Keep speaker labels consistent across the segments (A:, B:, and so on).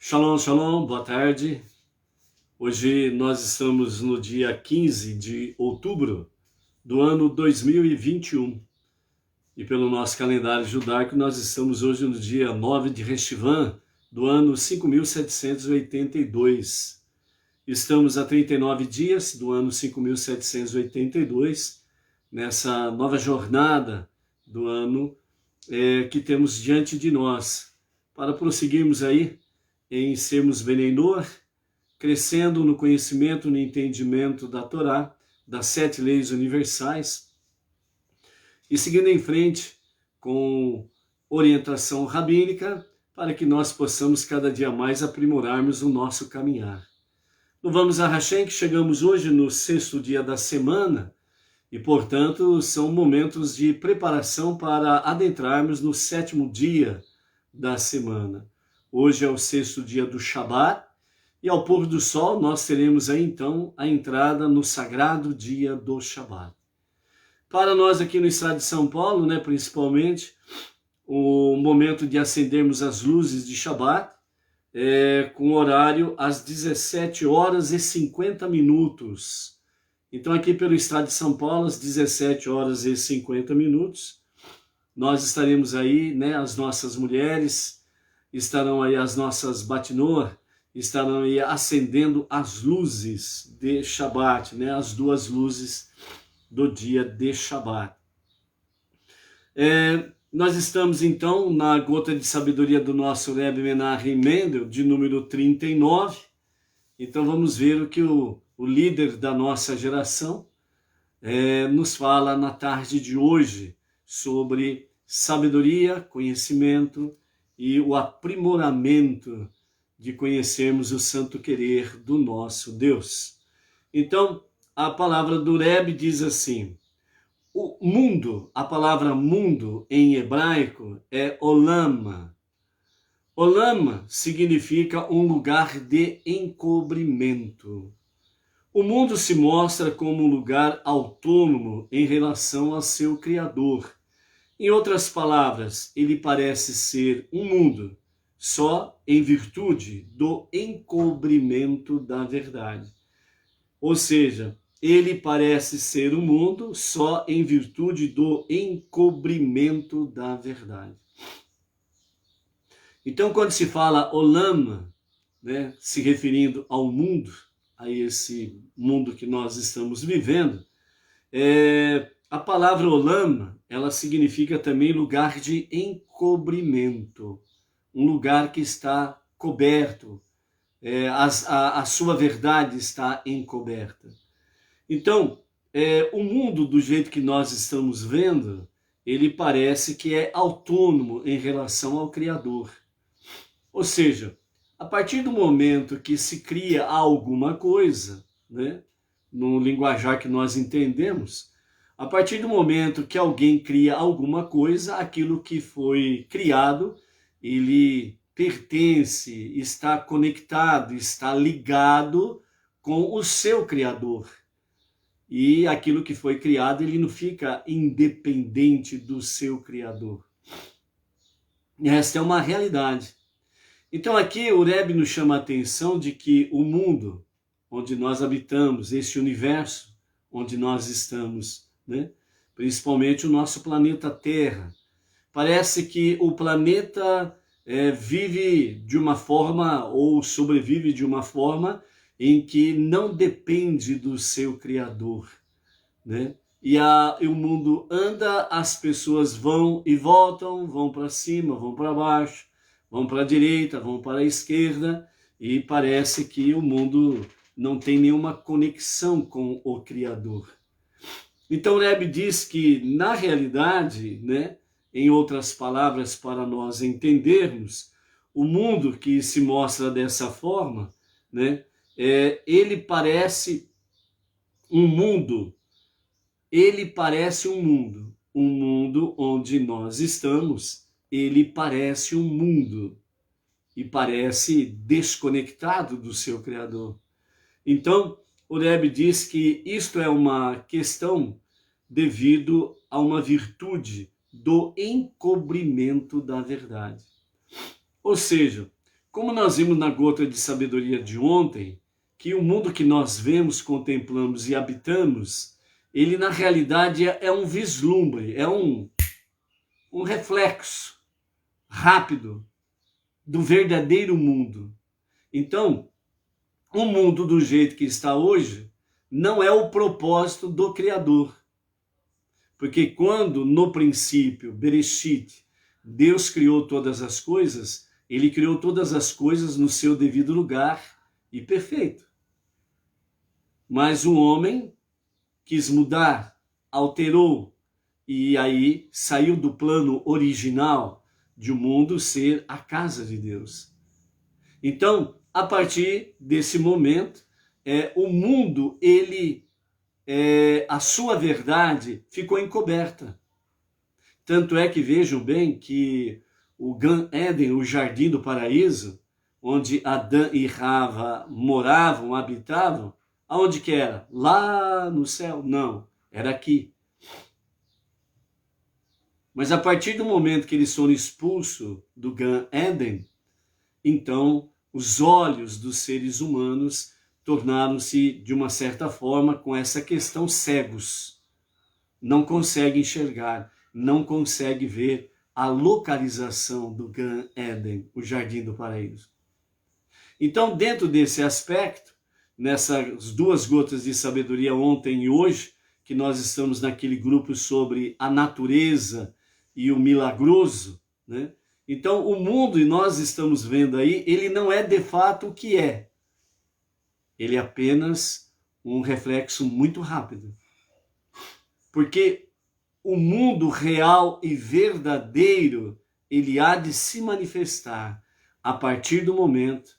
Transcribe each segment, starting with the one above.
A: Shalom, shalom, boa tarde. Hoje nós estamos no dia 15 de outubro do ano 2021. E pelo nosso calendário judaico, nós estamos hoje no dia 9 de Reshvan do ano 5782. Estamos a 39 dias do ano 5782, nessa nova jornada do ano que temos diante de nós, para prosseguirmos aí em sermos Benei crescendo no conhecimento, no entendimento da Torá, das 7 leis universais, e seguindo em frente com orientação rabínica, para que nós possamos cada dia mais aprimorarmos o nosso caminhar. Louvamos a Hashem que chegamos hoje no 6º dia da semana, e portanto são momentos de preparação para adentrarmos no 7º dia da semana. Hoje é o 6º dia do Shabat, e ao pôr do sol nós teremos aí então a entrada no sagrado dia do Shabat. Para nós aqui no estado de São Paulo, principalmente, o momento de acendermos as luzes de Shabat com horário às 17h50. Então aqui pelo estado de São Paulo, às 17h50, nós estaremos aí, as nossas mulheres, estarão aí as nossas Batinor, estarão aí acendendo as luzes de Shabat, as 2 luzes do dia de Shabat. Nós estamos então na gota de sabedoria do nosso Rebbe Menachem Mendel, de número 39. Então vamos ver o que o líder da nossa geração nos fala na tarde de hoje sobre sabedoria, conhecimento e o aprimoramento de conhecermos o santo querer do nosso Deus. Então, a palavra do Rebbe diz assim: o mundo, a palavra mundo em hebraico é olam. Olam significa um lugar de encobrimento. O mundo se mostra como um lugar autônomo em relação ao seu Criador. Em outras palavras, ele parece ser um mundo só em virtude do encobrimento da verdade. Ou seja, ele parece ser um mundo só em virtude do encobrimento da verdade. Então, quando se fala olam, se referindo ao mundo, a esse mundo que nós estamos vivendo, a palavra olam, ela significa também lugar de encobrimento, um lugar que está coberto, a sua verdade está encoberta. Então, o mundo do jeito que nós estamos vendo, ele parece que é autônomo em relação ao Criador. Ou seja, a partir do momento que se cria alguma coisa, no linguajar que nós entendemos, a partir do momento que alguém cria alguma coisa, aquilo que foi criado, ele pertence, está conectado, está ligado com o seu Criador. E aquilo que foi criado, ele não fica independente do seu Criador. E esta é uma realidade. Então aqui o Rebbe nos chama a atenção de que o mundo onde nós habitamos, este universo onde nós estamos, principalmente o nosso planeta Terra, parece que o planeta vive de uma forma ou sobrevive de uma forma em que não depende do seu Criador, E o mundo anda, as pessoas vão e voltam, vão para cima, vão para baixo, vão para a direita, vão para a esquerda, e parece que o mundo não tem nenhuma conexão com o Criador. Então o Rebbe diz que, na realidade, em outras palavras, para nós entendermos, o mundo que se mostra dessa forma, ele parece um mundo onde nós estamos, ele parece um mundo e parece desconectado do seu Criador. Então, o Rebbe diz que isto é uma questão devido a uma virtude do encobrimento da verdade. Ou seja, Como nós vimos na gota de sabedoria de ontem, que o mundo que nós vemos, contemplamos e habitamos, ele na realidade é um vislumbre, é um reflexo rápido do verdadeiro mundo. Então, o mundo do jeito que está hoje não é o propósito do Criador. Porque quando, no princípio, Bereshit, Deus criou todas as coisas, ele criou todas as coisas no seu devido lugar e perfeito. Mas o homem quis mudar, alterou, e aí saiu do plano original de o mundo ser a casa de Deus. Então, a partir desse momento, o mundo, a sua verdade ficou encoberta. Tanto é que vejam bem que o Gan Eden, o Jardim do Paraíso, onde Adão e Rava moravam, habitavam, aonde que era? Lá no céu? Não, era aqui. Mas a partir do momento que eles foram expulsos do Gan Eden, então os olhos dos seres humanos tornaram-se, de uma certa forma, com essa questão, cegos. Não conseguem enxergar, não conseguem ver a localização do Gan Eden, o Jardim do Paraíso. Então, dentro desse aspecto, nessas duas gotas de sabedoria ontem e hoje, que nós estamos naquele grupo sobre a natureza e o milagroso, né? Então, o mundo, e nós estamos vendo aí, ele não é de fato o que é. Ele é apenas um reflexo muito rápido. Porque o mundo real e verdadeiro, ele há de se manifestar a partir do momento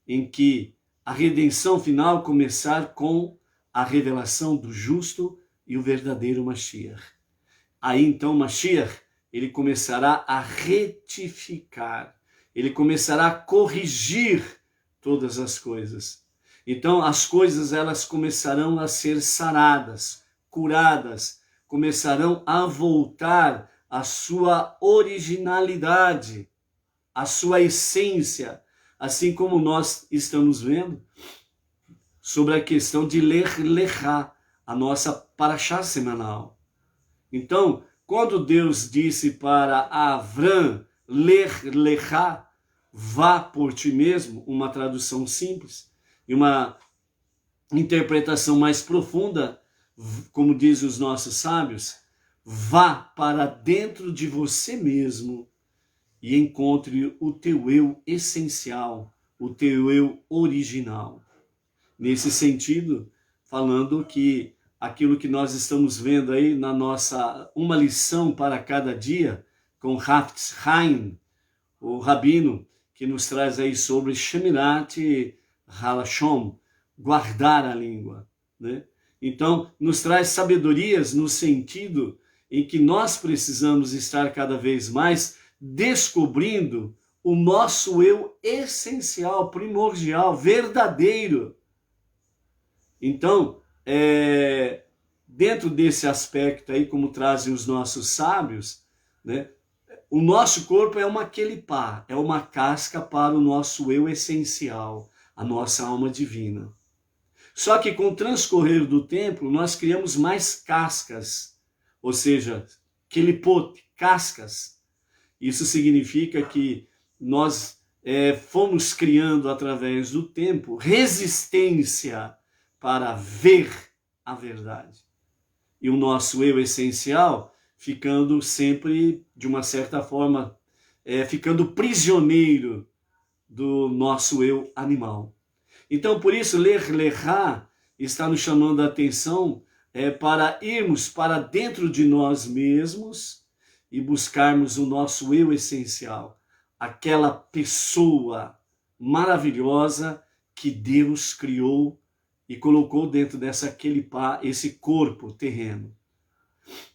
A: em que a redenção final começar com a revelação do justo e o verdadeiro Mashiach. Aí então Mashiach, ele começará a retificar, ele começará a corrigir todas as coisas. Então as coisas, elas começarão a ser saradas, curadas, começarão a voltar à sua originalidade, à sua essência, assim como nós estamos vendo sobre a questão de Lech Lechá, a nossa paraxá semanal. Então, quando Deus disse para Avram, Lech Lechá, vá por ti mesmo, uma tradução simples, e uma interpretação mais profunda, como dizem os nossos sábios, vá para dentro de você mesmo e encontre o teu eu essencial, o teu eu original. Nesse sentido, falando que aquilo que nós estamos vendo aí na nossa Uma Lição para Cada Dia, com Hafetz Haim, o rabino, que nos traz aí sobre Shemirat Halashon, guardar a língua, né? Então, nos traz sabedorias no sentido em que nós precisamos estar cada vez mais descobrindo o nosso eu essencial, primordial, verdadeiro. Então, dentro desse aspecto aí, como trazem os nossos sábios, né, o nosso corpo é uma quelipá, é uma casca para o nosso eu essencial, a nossa alma divina. Só que com o transcorrer do tempo, nós criamos mais cascas, ou seja, kelipot, cascas. Isso significa que nós fomos criando através do tempo resistência para ver a verdade. E o nosso eu essencial ficando sempre, de uma certa forma, ficando prisioneiro do nosso eu animal. Então, por isso, Lech Lechá está nos chamando a atenção para irmos para dentro de nós mesmos e buscarmos o nosso eu essencial, aquela pessoa maravilhosa que Deus criou e colocou dentro dessa quelipá, esse corpo terreno.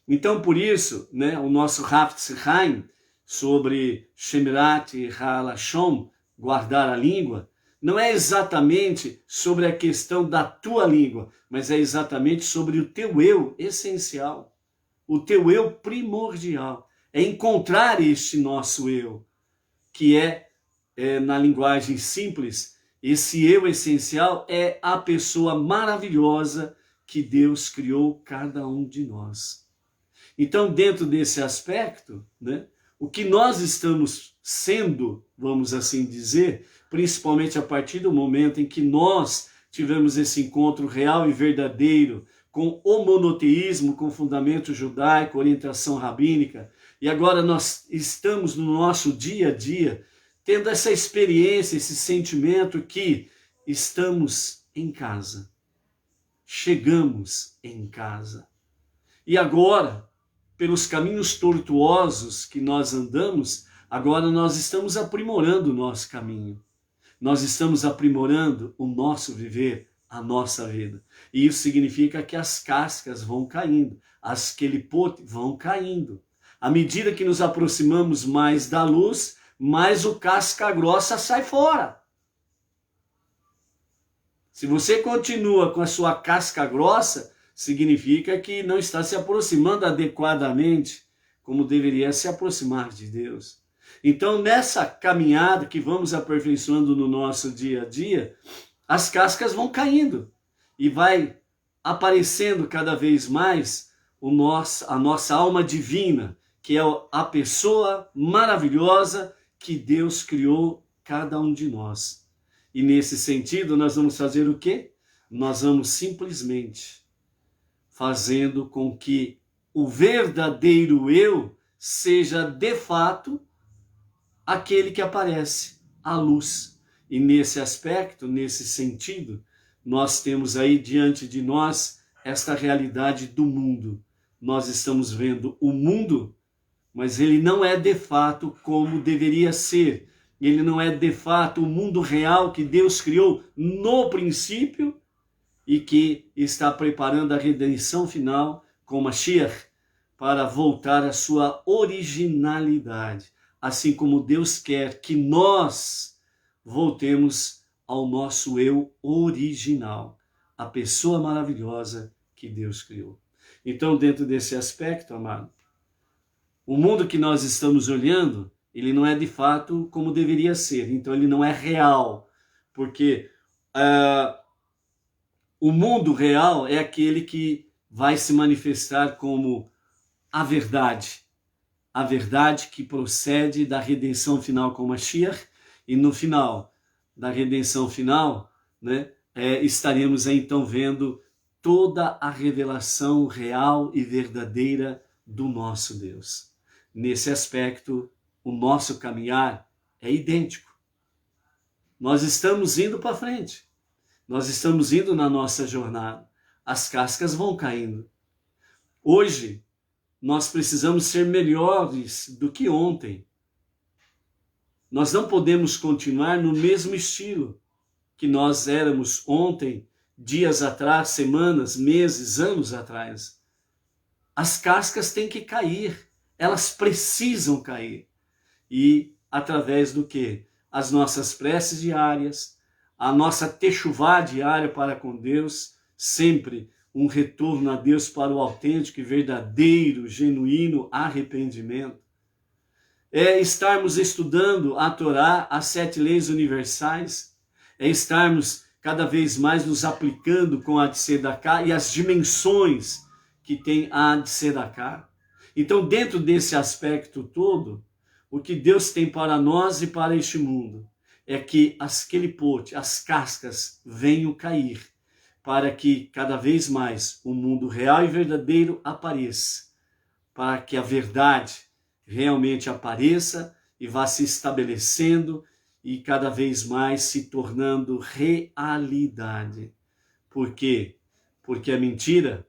A: Então, por isso, né, o nosso Hafetz Haim sobre Shemirat Halashon, guardar a língua, não é exatamente sobre a questão da tua língua, mas é exatamente sobre o teu eu essencial, o teu eu primordial. É encontrar este nosso eu, que é na linguagem simples, esse eu essencial é a pessoa maravilhosa que Deus criou cada um de nós. Então, dentro desse aspecto, né, o que nós estamos sendo, vamos assim dizer, principalmente a partir do momento em que nós tivemos esse encontro real e verdadeiro com o monoteísmo, com fundamento judaico, orientação rabínica, e agora nós estamos no nosso dia a dia tendo essa experiência, esse sentimento que estamos em casa, chegamos em casa. E agora, pelos caminhos tortuosos que nós andamos, agora nós estamos aprimorando o nosso caminho. Nós estamos aprimorando o nosso viver, a nossa vida. E isso significa que as cascas vão caindo, as quelipote vão caindo. À medida que nos aproximamos mais da luz, mais o casca grossa sai fora. Se você continua com a sua casca grossa, significa que não está se aproximando adequadamente como deveria se aproximar de Deus. Então, nessa caminhada que vamos aperfeiçoando no nosso dia a dia, as cascas vão caindo e vai aparecendo cada vez mais a nossa alma divina, que é a pessoa maravilhosa que Deus criou cada um de nós. E nesse sentido, nós vamos fazer o quê? Nós vamos simplesmente fazendo com que o verdadeiro eu seja de fato aquele que aparece, a luz. E nesse aspecto, nesse sentido, nós temos aí diante de nós esta realidade do mundo. Nós estamos vendo o mundo, mas ele não é de fato como deveria ser. Ele não é de fato o mundo real que Deus criou no princípio e que está preparando a redenção final com Mashiach para voltar à sua originalidade. Assim como Deus quer que nós voltemos ao nosso eu original, a pessoa maravilhosa que Deus criou. Então, dentro desse aspecto, amado, o mundo que nós estamos olhando, ele não é de fato como deveria ser. Então, ele não é real, porque o mundo real é aquele que vai se manifestar como a verdade que procede da redenção final com Mashiach, e no final da redenção final, né, estaremos aí, então vendo toda a revelação real e verdadeira do nosso Deus. Nesse aspecto, o nosso caminhar é idêntico. Nós estamos indo para frente. Nós estamos indo na nossa jornada. As cascas vão caindo. Hoje, nós precisamos ser melhores do que ontem. Nós não podemos continuar no mesmo estilo que nós éramos ontem, dias atrás, semanas, meses, anos atrás. As cascas têm que cair. Elas precisam cair. E através do quê? As nossas preces diárias, a nossa techuvá diária para com Deus, sempre um retorno a Deus para o autêntico e verdadeiro, genuíno arrependimento. É estarmos estudando a Torá, as 7 leis universais, é estarmos cada vez mais nos aplicando com a Tzedakah e as dimensões que tem a Tzedakah. Então, dentro desse aspecto todo, o que Deus tem para nós e para este mundo é que as quelipote, as cascas, venham cair, para que cada vez mais o mundo real e verdadeiro apareça, para que a verdade realmente apareça e vá se estabelecendo e cada vez mais se tornando realidade. Por quê? Porque a mentira,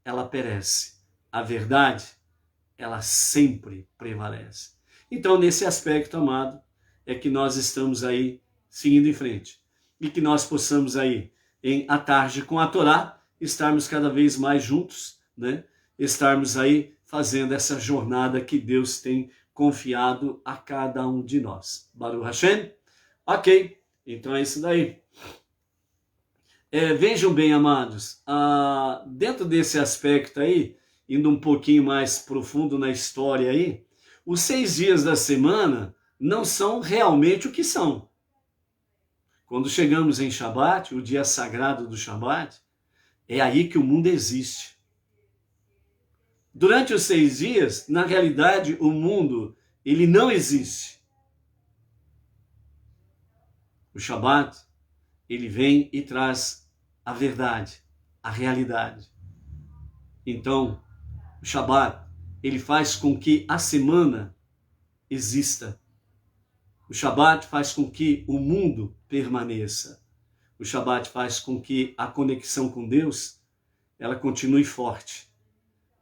A: ela perece. A verdade, ela sempre prevalece. Então, nesse aspecto, amado, é que nós estamos aí seguindo em frente. E que nós possamos aí, à tarde com a Torá, estarmos cada vez mais juntos, né? Estarmos aí fazendo essa jornada que Deus tem confiado a cada um de nós. Baruch Hashem? Ok, então é isso daí. Vejam bem, amados, dentro desse aspecto aí, indo um pouquinho mais profundo na história aí, os 6 dias da semana, não são realmente o que são. Quando chegamos em Shabat, o dia sagrado do Shabat, é aí que o mundo existe. Durante os 6 dias, na realidade, o mundo, ele não existe. O Shabat, ele vem e traz a verdade, a realidade. Então, o Shabat, ele faz com que a semana exista. O Shabat faz com que o mundo permaneça. O Shabat faz com que a conexão com Deus, ela continue forte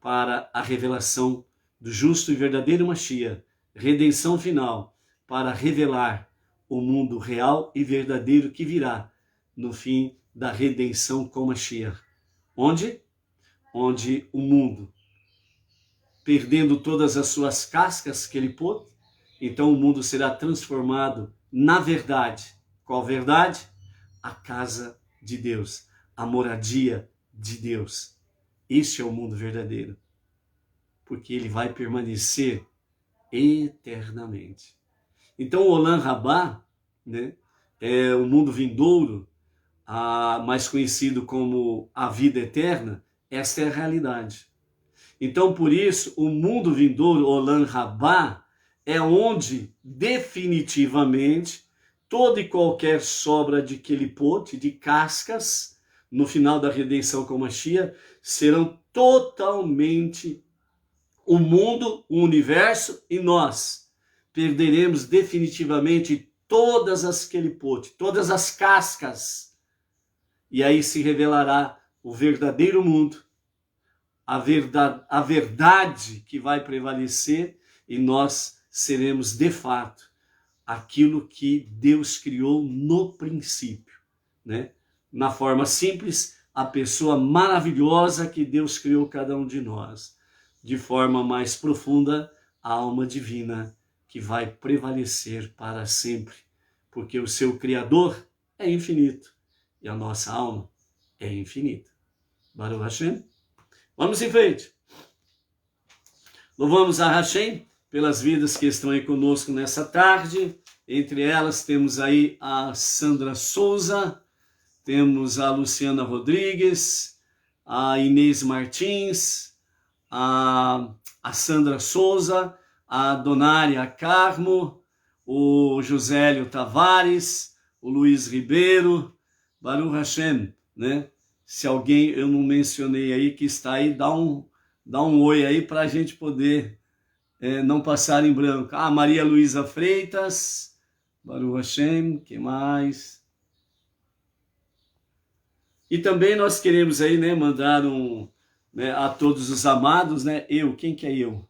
A: para a revelação do justo e verdadeiro Mashiach, redenção final, para revelar o mundo real e verdadeiro que virá no fim da redenção com Mashiach. Onde? Onde o mundo, perdendo todas as suas cascas que ele pôde, então o mundo será transformado na verdade. Qual verdade? A casa de Deus, a moradia de Deus. Este é o mundo verdadeiro, porque ele vai permanecer eternamente. Então o Olam Rabá, né, é o mundo vindouro, mais conhecido como a vida eterna. Esta é a realidade. Então por isso o mundo vindouro, Olam Rabá, é onde definitivamente toda e qualquer sobra de Kelipot, de cascas, no final da redenção com Mashiach, serão totalmente o mundo, o universo e nós perderemos definitivamente todas as Kelipot, todas as cascas. E aí se revelará o verdadeiro mundo, a verdade que vai prevalecer e nós seremos de fato aquilo que Deus criou no princípio, né? Na forma simples, a pessoa maravilhosa que Deus criou cada um de nós. De forma mais profunda, a alma divina que vai prevalecer para sempre, porque o seu Criador é infinito e a nossa alma é infinita. Baruch Hashem. Vamos em frente. Louvamos a Hashem pelas vidas que estão aí conosco nessa tarde. Entre elas temos aí a Sandra Souza, temos a Luciana Rodrigues, a Inês Martins, a Sandra Souza, a Donária Carmo, o Josélio Tavares, o Luiz Ribeiro, Baruch Hashem, né? Se alguém eu não mencionei aí que está aí, dá um oi aí para a gente poder não passar em branco. Maria Luísa Freitas, Baruch Hashem, que mais? E também nós queremos aí, né, mandar a todos os amados, né? Quem que é eu?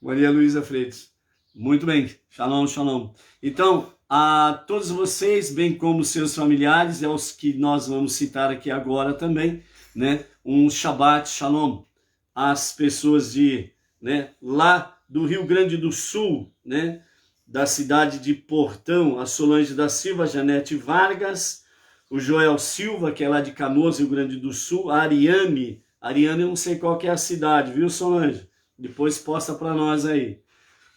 A: Maria Luísa Freitas. Muito bem, shalom, shalom. Então, a todos vocês, bem como seus familiares, os que nós vamos citar aqui agora também, né? Um Shabbat Shalom. As pessoas lá do Rio Grande do Sul, né? Da cidade de Portão, a Solange da Silva, Janete Vargas, o Joel Silva, que é lá de Canoas, Rio Grande do Sul, a Ariane, eu não sei qual que é a cidade, viu, Solange? Depois posta para nós aí.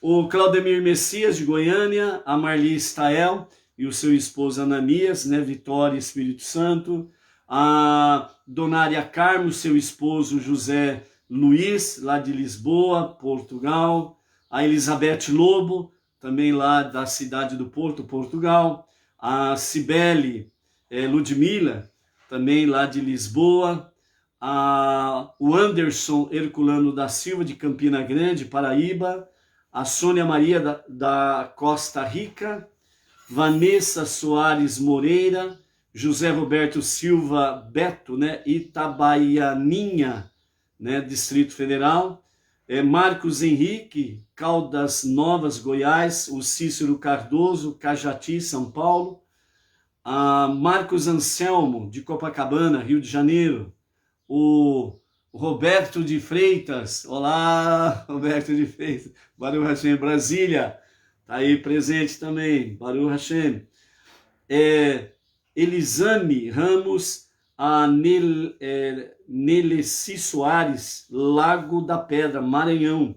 A: O Claudemir Messias, de Goiânia, a Marli Stael e o seu esposo Ananias, né, Vitória, Espírito Santo, a Donária Carmo, seu esposo José Luiz, lá de Lisboa, Portugal, a Elizabeth Lobo, também lá da cidade do Porto, Portugal, a Cibele Ludmila, também lá de Lisboa, o Anderson Herculano da Silva, de Campina Grande, Paraíba, a Sônia Maria da Costa Rica, Vanessa Soares Moreira, José Roberto Silva Beto, né, Itabaianinha, né, Distrito Federal, Marcos Henrique, Caldas Novas, Goiás, o Cícero Cardoso, Cajati, São Paulo, a Marcos Anselmo, de Copacabana, Rio de Janeiro, o Roberto de Freitas, olá, Roberto de Freitas, Baruch Hashem, Brasília, está aí presente também, Baruch Hashem. Elisane Ramos, a Neleci Soares, Lago da Pedra, Maranhão,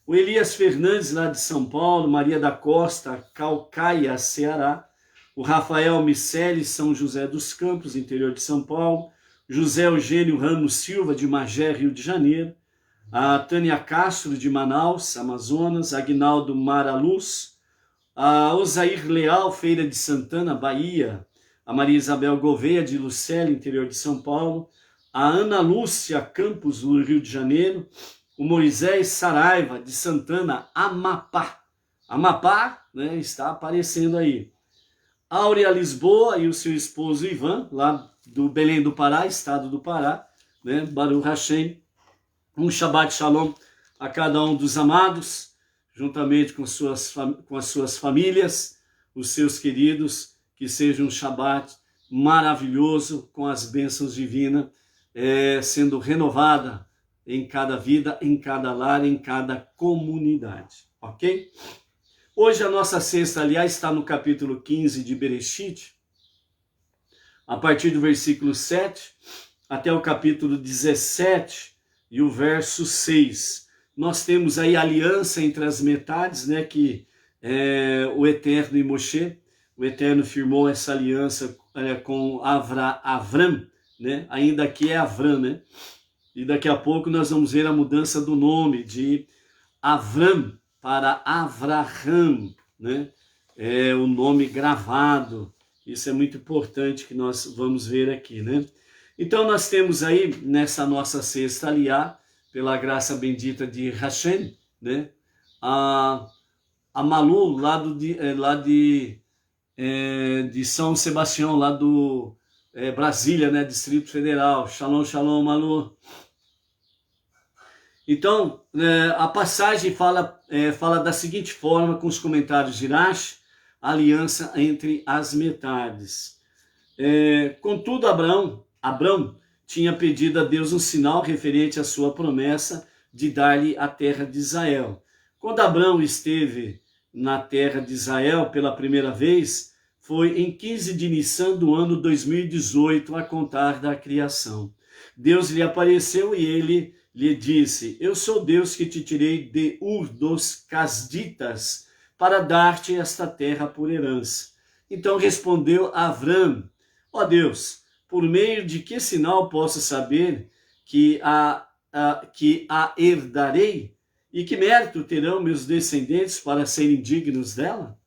A: o Elias Fernandes, lá de São Paulo, Maria da Costa, Calcaia, Ceará, o Rafael Miceli, São José dos Campos, interior de São Paulo, José Eugênio Ramos Silva, de Magé, Rio de Janeiro, a Tânia Castro, de Manaus, Amazonas, Aguinaldo Maraluz, a Osair Leal, Feira de Santana, Bahia, a Maria Isabel Gouveia, de Lucélia, interior de São Paulo, a Ana Lúcia Campos, do Rio de Janeiro, o Moisés Saraiva, de Santana, Amapá. Amapá, né, está aparecendo aí. Áurea Lisboa e o seu esposo Ivan, lá do Belém do Pará, estado do Pará, né, Baruch Hashem. Um Shabbat Shalom a cada um dos amados, juntamente com as suas famílias, os seus queridos, que seja um Shabbat maravilhoso, com as bênçãos divinas, sendo renovada em cada vida, em cada lar, em cada comunidade, ok? Hoje a nossa sexta, aliás, está no capítulo 15 de Bereshit, a partir do versículo 7 até o capítulo 17 e o verso 6. Nós temos aí a aliança entre as metades, né, que o Eterno e Moshe, o Eterno firmou essa aliança com Avram, né, ainda que é Avram, né, e daqui a pouco nós vamos ver a mudança do nome de Avram para Avraham, né, o nome gravado. Isso é muito importante que nós vamos ver aqui, né. Então nós temos aí, nessa nossa sexta aliá, pela graça bendita de Hashem, né, a Malu, lá de São Sebastião, lá do Brasília, né, Distrito Federal. Shalom, shalom, Malu. Então, a passagem fala da seguinte forma, com os comentários de Rashi, a aliança entre as metades. Contudo, Abrão tinha pedido a Deus um sinal referente à sua promessa de dar-lhe a terra de Israel. Quando Abrão esteve na terra de Israel pela primeira vez, foi em 15 de Nissan do ano 2018, a contar da criação. Deus lhe apareceu e ele lhe disse: eu sou Deus que te tirei de Ur dos Casditas para dar-te esta terra por herança. Então respondeu Avram: ó Deus, por meio de que sinal posso saber que a herdarei? E que mérito terão meus descendentes para serem dignos dela?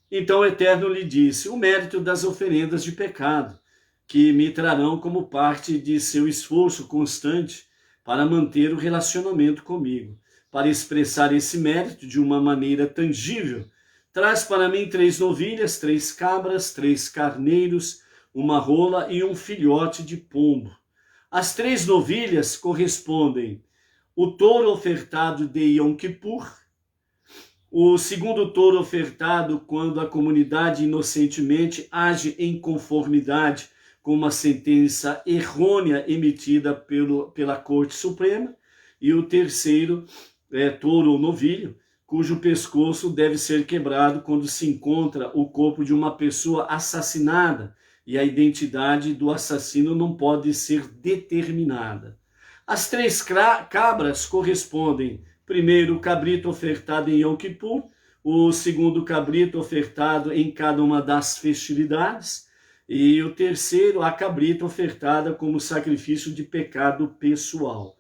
A: Então o Eterno lhe disse: o mérito das oferendas de pecado, que me trarão como parte de seu esforço constante para manter o relacionamento comigo. Para expressar esse mérito de uma maneira tangível, traz para mim 3 novilhas, 3 cabras, 3 carneiros, uma rola e um filhote de pombo. As 3 novilhas correspondem o touro ofertado de Yom Kippur, o segundo touro ofertado quando a comunidade inocentemente age em conformidade com uma sentença errônea emitida pela Corte Suprema, e o terceiro touro ou novilho, cujo pescoço deve ser quebrado quando se encontra o corpo de uma pessoa assassinada e a identidade do assassino não pode ser determinada. As 3 cabras correspondem: primeiro, o cabrito ofertado em Yom Kippur, o segundo cabrito ofertado em cada uma das festividades, e o terceiro, a cabrita ofertada como sacrifício de pecado pessoal,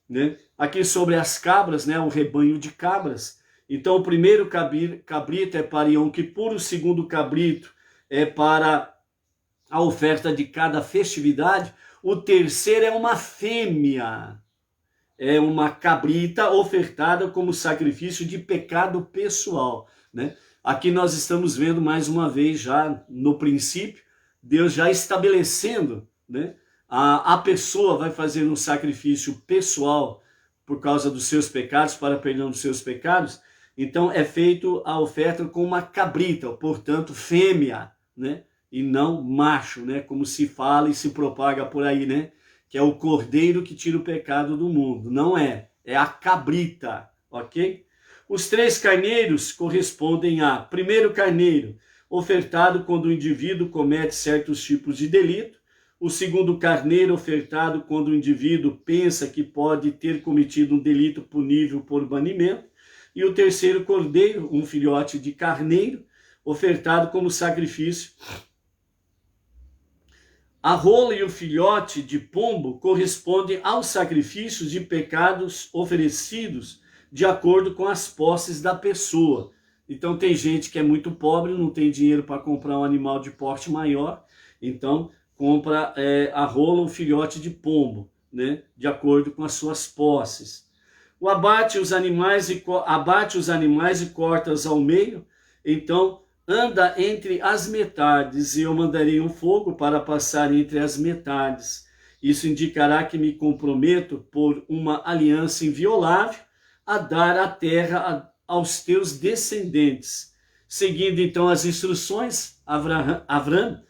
A: né? Aqui sobre as cabras, né, o rebanho de cabras. Então o primeiro cabrito é para Yom Kippur, o segundo cabrito é para a oferta de cada festividade, o terceiro é uma fêmea, é uma cabrita ofertada como sacrifício de pecado pessoal, né? Aqui nós estamos vendo mais uma vez, já no princípio, Deus já estabelecendo, né? A pessoa vai fazer um sacrifício pessoal por causa dos seus pecados, para perdão dos seus pecados. Então é feito a oferta com uma cabrita, portanto fêmea, né? E não macho, né? Como se fala e se propaga por aí, né? Que é o cordeiro que tira o pecado do mundo. Não é a cabrita, ok? Os 3 carneiros correspondem a: primeiro carneiro, ofertado quando o indivíduo comete certos tipos de delito; O segundo, carneiro ofertado quando o indivíduo pensa que pode ter cometido um delito punível por banimento. E o terceiro, cordeiro, um filhote de carneiro, ofertado como sacrifício. A rola e o filhote de pombo correspondem aos sacrifícios de pecados oferecidos de acordo com as posses da pessoa. Então tem gente que é muito pobre, não tem dinheiro para comprar um animal de porte maior, então compra a rola ou filhote de pombo, né, de acordo com as suas posses. O abate os animais e corta-os ao meio, então anda entre as metades, e eu mandarei um fogo para passar entre as metades. Isso indicará que me comprometo por uma aliança inviolável a dar a terra aos teus descendentes. Seguindo então as instruções, Avrão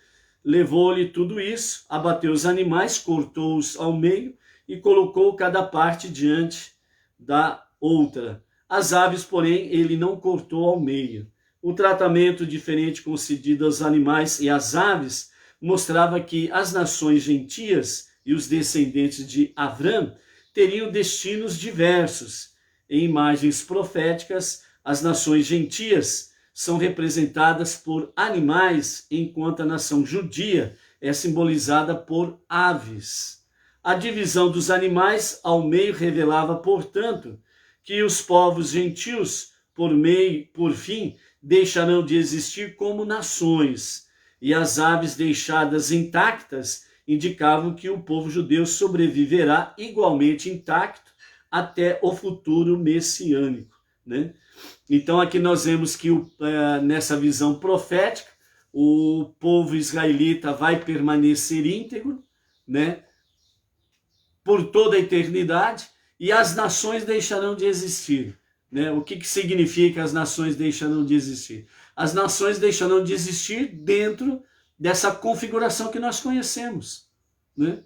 A: levou-lhe tudo isso, abateu os animais, cortou-os ao meio e colocou cada parte diante da outra. As aves, porém, ele não cortou ao meio. O tratamento diferente concedido aos animais e às aves mostrava que as nações gentias e os descendentes de Avrão teriam destinos diversos. Em imagens proféticas, as nações gentias são representadas por animais, enquanto a nação judia é simbolizada por aves. A divisão dos animais ao meio revelava, portanto, que os povos gentios, por fim, deixarão de existir como nações, e as aves deixadas intactas indicavam que o povo judeu sobreviverá igualmente intacto até o futuro messiânico, né? Então aqui nós vemos que nessa visão profética, o povo israelita vai permanecer íntegro, né, por toda a eternidade, e as nações deixarão de existir. Né? O que significa as nações deixarão de existir? As nações deixarão de existir dentro dessa configuração que nós conhecemos. Né?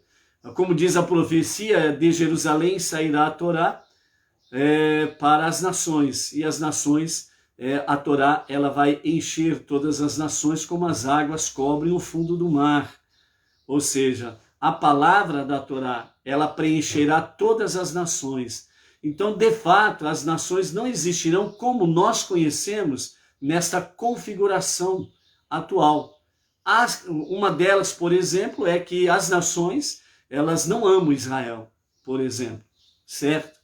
A: Como diz a profecia, de Jerusalém sairá a Torá para as nações, e as nações, a Torá, ela vai encher todas as nações como as águas cobrem o fundo do mar. Ou seja, a palavra da Torá, ela preencherá todas as nações. Então, de fato, as nações não existirão como nós conhecemos nesta configuração atual. Uma delas, por exemplo, é que as nações, elas não amam Israel, por exemplo, certo?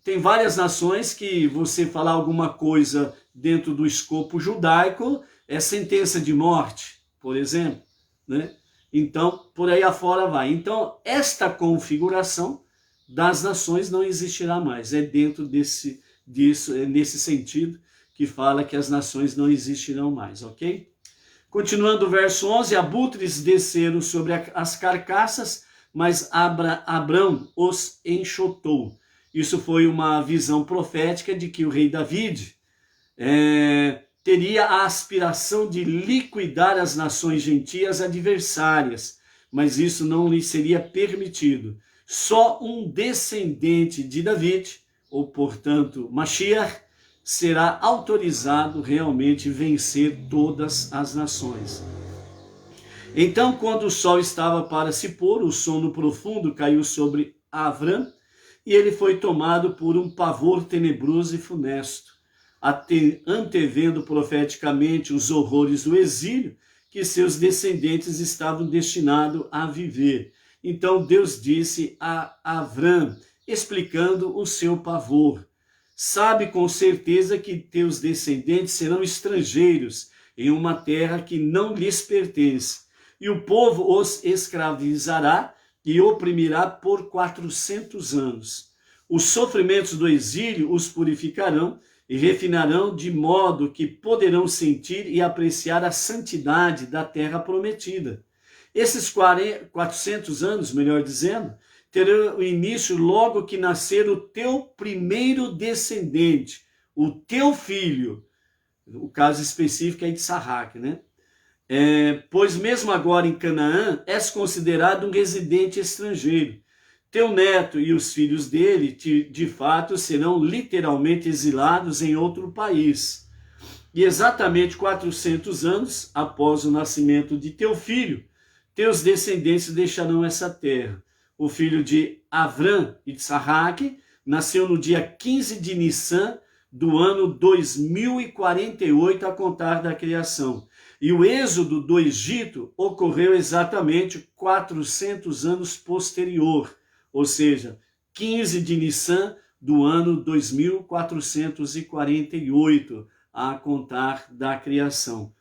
A: Tem várias nações que você falar alguma coisa dentro do escopo judaico é sentença de morte, por exemplo, né? Então, por aí afora vai. Então, esta configuração das nações não existirá mais. É dentro disso, é nesse sentido que fala que as nações não existirão mais, ok? Continuando o verso 11, abutres desceram sobre as carcaças, mas Abrão os enxotou. Isso foi uma visão profética de que o rei David teria a aspiração de liquidar as nações gentias adversárias, mas isso não lhe seria permitido. Só um descendente de David, ou portanto Mashiach, será autorizado realmente vencer todas as nações. Então, quando o sol estava para se pôr, o sono profundo caiu sobre Avrão, e ele foi tomado por um pavor tenebroso e funesto, antevendo profeticamente os horrores do exílio que seus descendentes estavam destinados a viver. Então Deus disse a Avrão, explicando o seu pavor: sabe com certeza que teus descendentes serão estrangeiros em uma terra que não lhes pertence, e o povo os escravizará e oprimirá por 400 anos. Os sofrimentos do exílio os purificarão e refinarão de modo que poderão sentir e apreciar a santidade da terra prometida. Esses 400 anos, melhor dizendo, terão início logo que nascer o teu primeiro descendente, o teu filho. O caso específico é de Isaac, né? Pois mesmo agora em Canaã, és considerado um residente estrangeiro. Teu neto e os filhos dele, de fato, serão literalmente exilados em outro país. E exatamente 400 anos após o nascimento de teu filho, teus descendentes deixarão essa terra. O filho de Avram, Itzhak, nasceu no dia 15 de Nissan do ano 2048 a contar da criação. E o êxodo do Egito ocorreu exatamente 400 anos posterior, ou seja, 15 de Nissan do ano 2448 a contar da criação.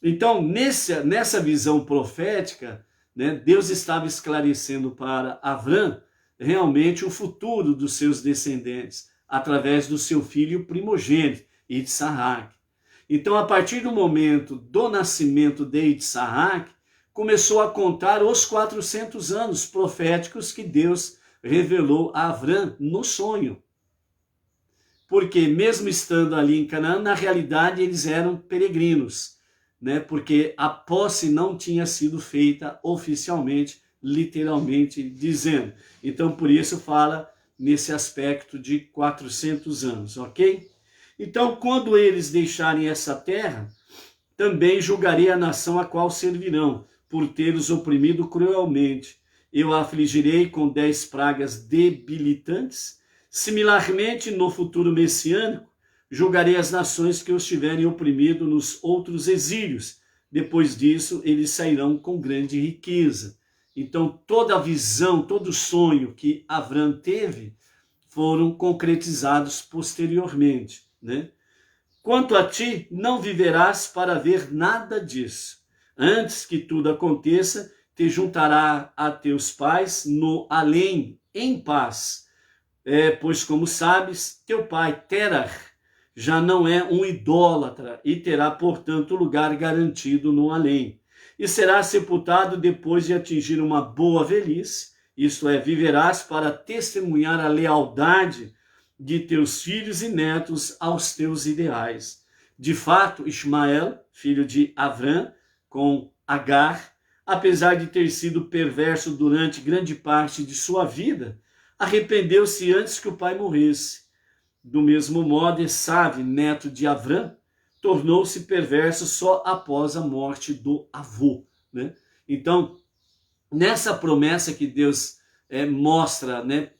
A: Então, nessa visão profética, né, Deus estava esclarecendo para Avram realmente o futuro dos seus descendentes, através do seu filho primogênito, Itzhak. Então, a partir do momento do nascimento de Itzhak, começou a contar os 400 anos proféticos que Deus revelou a Avram no sonho. Porque mesmo estando ali em Canaã, na realidade eles eram peregrinos, né? Porque a posse não tinha sido feita oficialmente, literalmente dizendo. Então, por isso fala nesse aspecto de 400 anos, ok? Então, quando eles deixarem essa terra, também julgarei a nação a qual servirão, por ter-os oprimido cruelmente. Eu a afligirei com 10 pragas debilitantes. Similarmente, no futuro messiânico, julgarei as nações que os tiverem oprimido nos outros exílios. Depois disso, eles sairão com grande riqueza. Então, toda a visão, todo o sonho que Avram teve foram concretizados posteriormente, né? Quanto a ti, não viverás para ver nada disso. Antes que tudo aconteça, te juntará a teus pais no além, em paz. Pois, como sabes, teu pai, Terah, já não é um idólatra e terá, portanto, lugar garantido no além. E será sepultado depois de atingir uma boa velhice, isto é, viverás para testemunhar a lealdade de teus filhos e netos aos teus ideais. De fato, Ismael, filho de Avram, com Agar, apesar de ter sido perverso durante grande parte de sua vida, arrependeu-se antes que o pai morresse. Do mesmo modo, Esav, neto de Avram, tornou-se perverso só após a morte do avô, né? Então, nessa promessa que Deus mostra, né,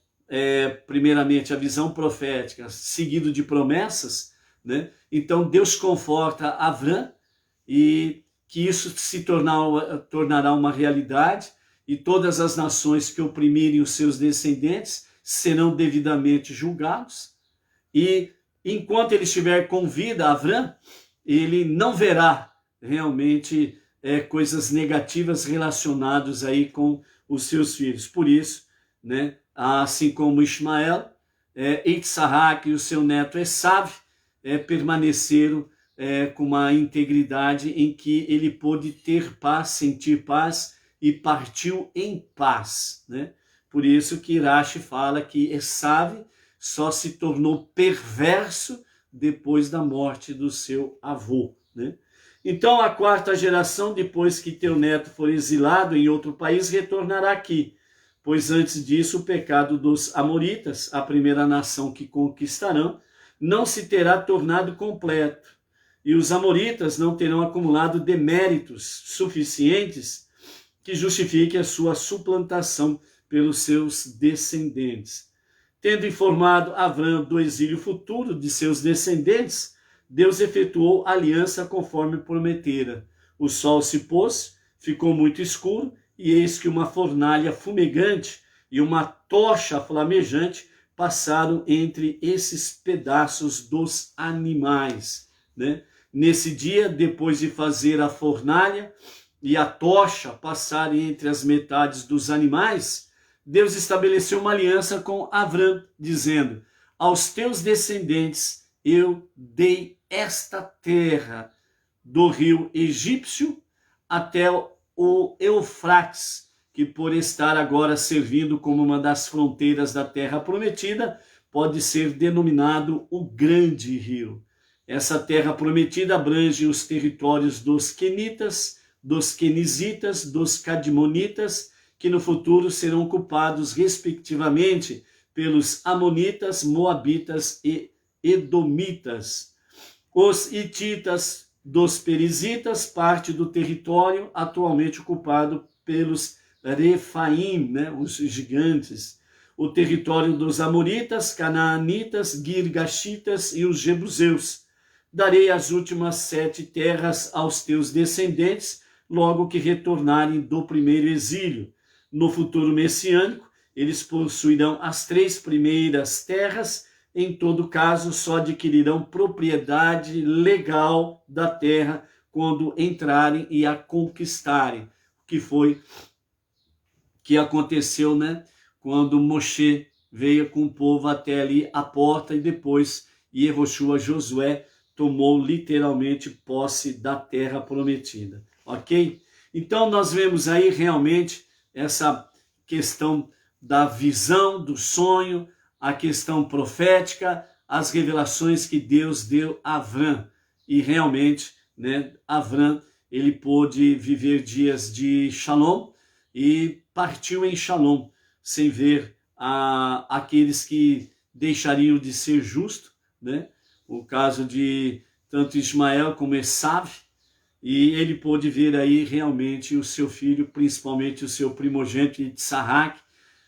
A: primeiramente a visão profética, seguido de promessas, né? Então Deus conforta Avram e que isso se tornará uma realidade, e todas as nações que oprimirem os seus descendentes serão devidamente julgados. E enquanto ele estiver com vida, Avram, ele não verá realmente coisas negativas relacionadas aí com os seus filhos. Por isso, né, assim como Ismael, Itzhak e o seu neto Esav permaneceram com uma integridade em que ele pôde ter paz, sentir paz e partiu em paz, né? Por isso que Rashi fala que Esav só se tornou perverso depois da morte do seu avô, né? Então a quarta geração, depois que teu neto for exilado em outro país, retornará aqui, pois antes disso o pecado dos amoritas, a primeira nação que conquistarão, não se terá tornado completo, e os amoritas não terão acumulado deméritos suficientes que justifique a sua suplantação pelos seus descendentes. Tendo informado Avram do exílio futuro de seus descendentes, Deus efetuou aliança conforme prometera. O sol se pôs, ficou muito escuro, e eis que uma fornalha fumegante e uma tocha flamejante passaram entre esses pedaços dos animais, né? Nesse dia, depois de fazer a fornalha e a tocha passarem entre as metades dos animais, Deus estabeleceu uma aliança com Avram, dizendo: aos teus descendentes eu dei esta terra, do rio egípcio até o Eufrates, que por estar agora servindo como uma das fronteiras da terra prometida, pode ser denominado o Grande Rio. Essa terra prometida abrange os territórios dos quenitas, dos quenizitas, dos cadmonitas, que no futuro serão ocupados respectivamente pelos amonitas, moabitas e edomitas. Os hititas dos perizitas, parte do território atualmente ocupado pelos Refaim, né, os gigantes, o território dos Amoritas, Canaanitas, Girgashitas e os Jebuseus. Darei as últimas 7 terras aos teus descendentes, logo que retornarem do primeiro exílio. No futuro messiânico, eles possuirão as 3 primeiras terras. Em todo caso, só adquirirão propriedade legal da terra quando entrarem e a conquistarem, que aconteceu, né? Quando Moshe veio com o povo até ali a porta e depois Yehoshua, Josué, tomou literalmente posse da terra prometida, ok? Então nós vemos aí realmente essa questão da visão, do sonho, a questão profética, as revelações que Deus deu a Avram. E realmente, né, Avram, ele pôde viver dias de Shalom e partiu em Shalom, sem ver aqueles que deixariam de ser justos, né? O caso de tanto Ismael como Esav, e ele pôde ver aí realmente o seu filho, principalmente o seu primogênito Isaac,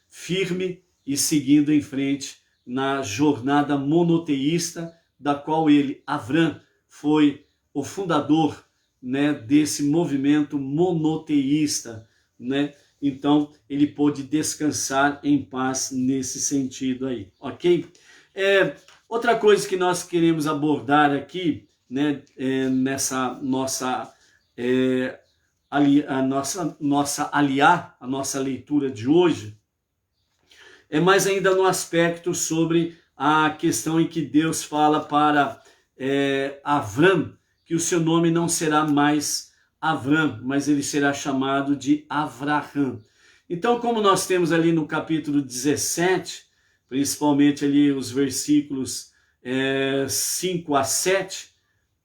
A: firme e seguindo em frente na jornada monoteísta, da qual ele, Avram, foi o fundador, né, desse movimento monoteísta, né? Então, ele pôde descansar em paz nesse sentido aí, ok? Outra coisa que nós queremos abordar aqui, né, nessa nossa, a nossa leitura de hoje, é mais ainda no aspecto sobre a questão em que Deus fala para Avram, que o seu nome não será mais Avram, mas ele será chamado de Avraham. Então, como nós temos ali no capítulo 17, principalmente ali os versículos 5 a 7,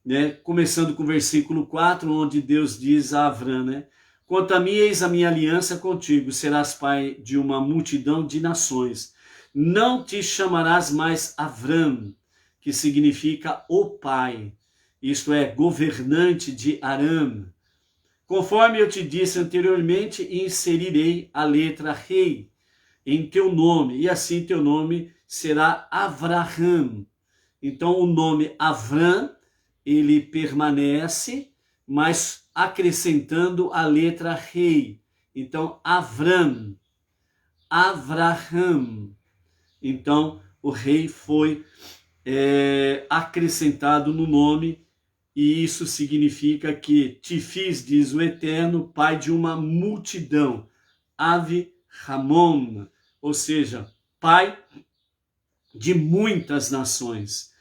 A: né, começando com o versículo 4, onde Deus diz a Avram, né, quanto a mim, eis a minha aliança contigo, serás pai de uma multidão de nações. Não te chamarás mais Avram, que significa o pai, isto é, governante de Aram. Conforme eu te disse anteriormente, inserirei a letra rei em teu nome, e assim teu nome será Avraham. Então o nome Avram, ele permanece, mas acrescentando a letra rei. Então Avram, Avraham. Então o rei foi acrescentado no nome, e isso significa que te fiz, diz o Eterno, pai de uma multidão, Ramon, ou seja, pai de muitas nações.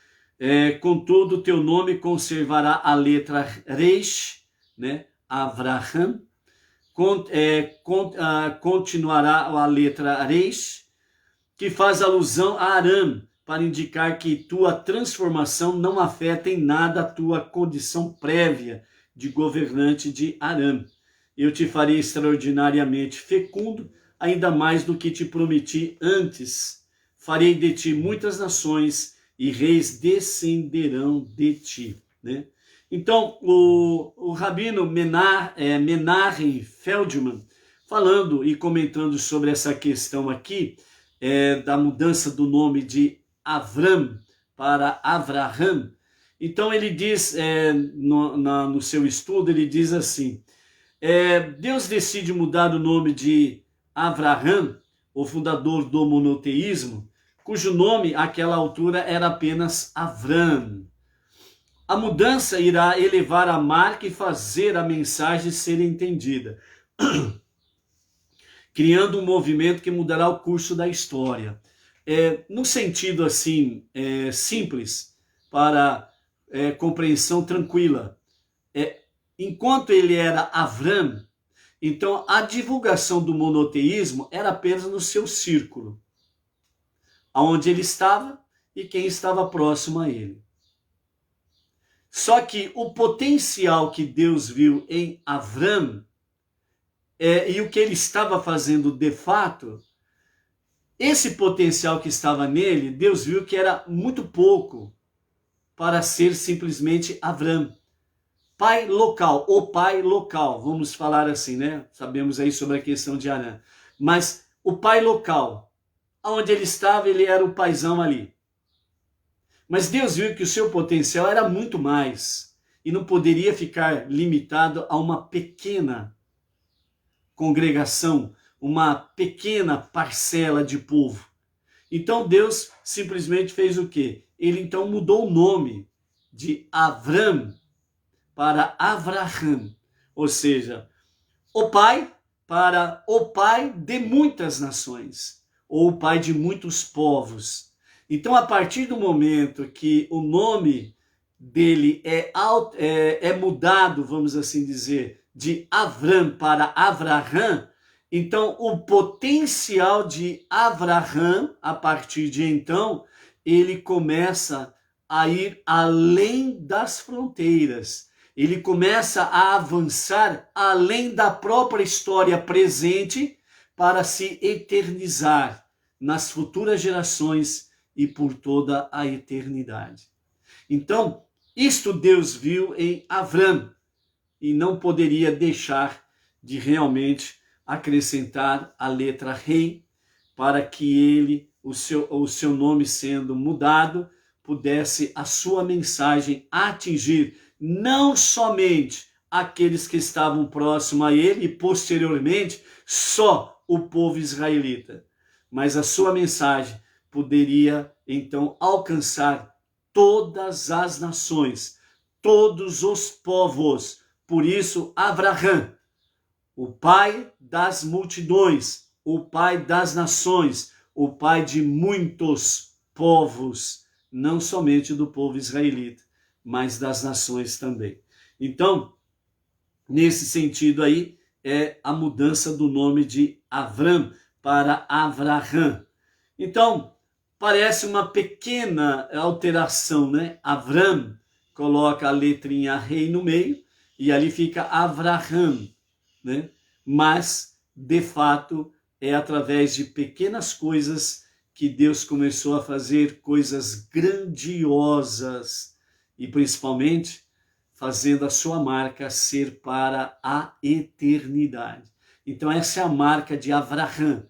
A: Contudo, teu nome conservará a letra Reish, né? Avraham, continuará a letra Reish, que faz alusão a Aram, para indicar que tua transformação não afeta em nada a tua condição prévia de governante de Aram. Eu te farei extraordinariamente fecundo, ainda mais do que te prometi antes. Farei de ti muitas nações e reis descenderão de ti. Né? Então, o rabino Menahem Feldman, falando e comentando sobre essa questão aqui, da mudança do nome de Avram para Avraham, então ele diz, no seu estudo, ele diz assim, Deus decide mudar o nome de Avraham, o fundador do monoteísmo, cujo nome àquela altura era apenas Avram. A mudança irá elevar a marca e fazer a mensagem ser entendida, criando um movimento que mudará o curso da história. No sentido assim, simples, para compreensão tranquila. Enquanto ele era Avram, então a divulgação do monoteísmo era apenas no seu círculo, aonde ele estava e quem estava próximo a ele. Só que o potencial que Deus viu em Avram, e o que ele estava fazendo de fato, esse potencial que estava nele, Deus viu que era muito pouco para ser simplesmente Avram. pai local, o pai local, vamos falar assim, né? Sabemos aí sobre a questão de Arã. Mas o pai local, onde ele estava, ele era o paizão ali. Mas Deus viu que o seu potencial era muito mais e não poderia ficar limitado a uma pequena congregação, uma pequena parcela de povo. Então Deus simplesmente fez o quê? Ele então mudou o nome de Avram para Avraham, ou seja, o pai para o pai de muitas nações, ou o pai de muitos povos. Então, a partir do momento que o nome dele é mudado, vamos assim dizer, de Avram para Avraham, então o potencial de Avraham, a partir de então, ele começa a ir além das fronteiras. Ele começa a avançar além da própria história presente para se eternizar nas futuras gerações e por toda a eternidade. Então, isto Deus viu em Avram e não poderia deixar de realmente acrescentar a letra rei para que ele, o seu nome sendo mudado, pudesse a sua mensagem atingir não somente aqueles que estavam próximos a ele e posteriormente só o povo israelita, mas a sua mensagem poderia então alcançar todas as nações, todos os povos. Por isso, Avraham, o pai das multidões, o pai das nações, o pai de muitos povos, não somente do povo israelita, mas das nações também. Então, nesse sentido aí, é a mudança do nome de Avram para Avraham. Então, parece uma pequena alteração, né? Avram coloca a letrinha rei no meio e ali fica Avraham, né? Mas, de fato, é através de pequenas coisas que Deus começou a fazer coisas grandiosas e, principalmente, fazendo a sua marca ser para a eternidade. Então, essa é a marca de Avraham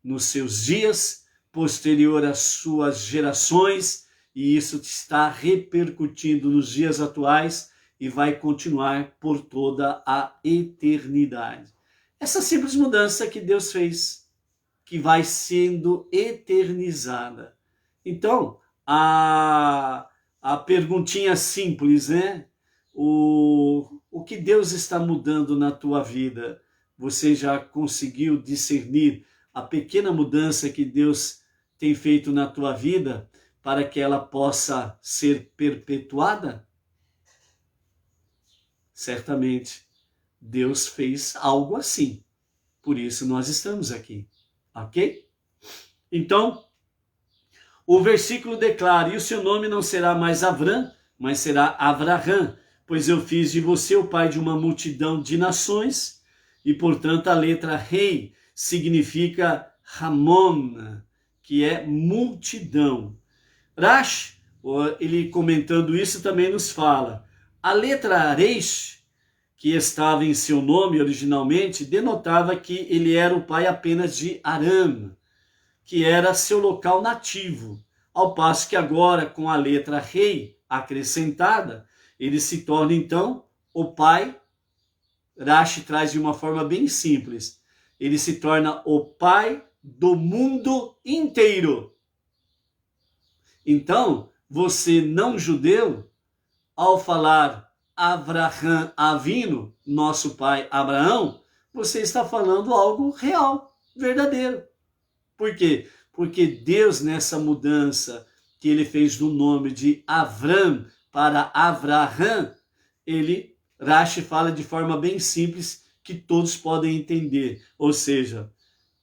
A: nos seus dias, posterior às suas gerações, e isso está repercutindo nos dias atuais e vai continuar por toda a eternidade. Essa simples mudança que Deus fez, que vai sendo eternizada. Então, a perguntinha simples, né? O que Deus está mudando na tua vida? Você já conseguiu discernir a pequena mudança que Deus tem feito na tua vida para que ela possa ser perpetuada? Certamente, Deus fez algo assim. Por isso nós estamos aqui, ok? Então, o versículo declara: e o seu nome não será mais Avram, mas será Avraham, pois eu fiz de você o pai de uma multidão de nações, e portanto a letra rei significa Ramon, que é multidão. Rashi, ele comentando isso, também nos fala: a letra Reish, que estava em seu nome originalmente, denotava que ele era o pai apenas de Aram, que era seu local nativo, ao passo que agora, com a letra rei acrescentada, ele se torna então o pai. Rashi traz de uma forma bem simples: ele se torna o pai do mundo inteiro. Então, você não judeu, ao falar Avraham Avinu, nosso pai Abraão, você está falando algo real, verdadeiro. Por quê? Porque Deus, nessa mudança que ele fez do nome de Avram para Avraham, Rashi fala de forma bem simples que todos podem entender. Ou seja,